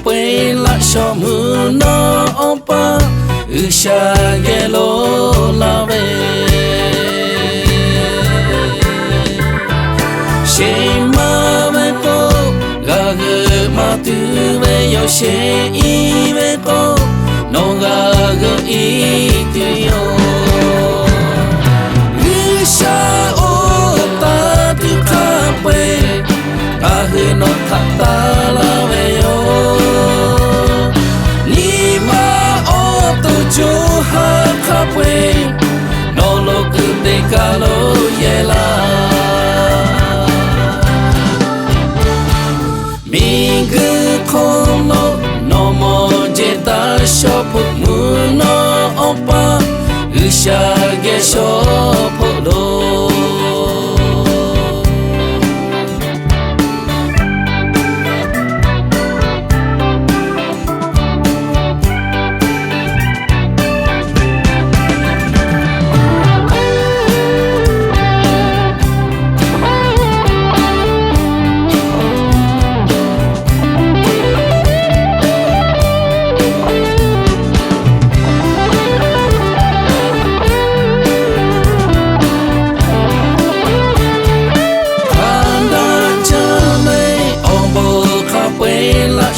pwe la shomu no opa ushagelo lave shema veko gage matu ve yo she I veko no gage itu yo usha ota tu kapwe gage no tata lave yo nima oto joha kapwe no lo kute kalo yela Minggu kono no mo jeta shopu muno opa ushage shopu do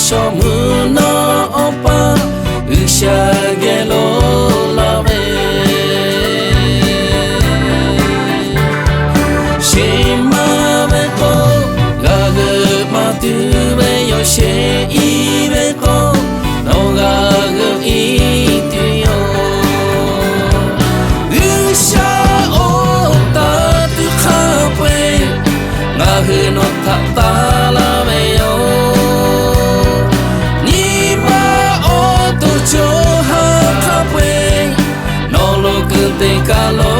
shomu no opa ushagelo lave shema veko gage matu ve yo she I veko no gage itu yo usha ota tu kapwe gage no tata lave yo Joha kapwe no lo kute kalo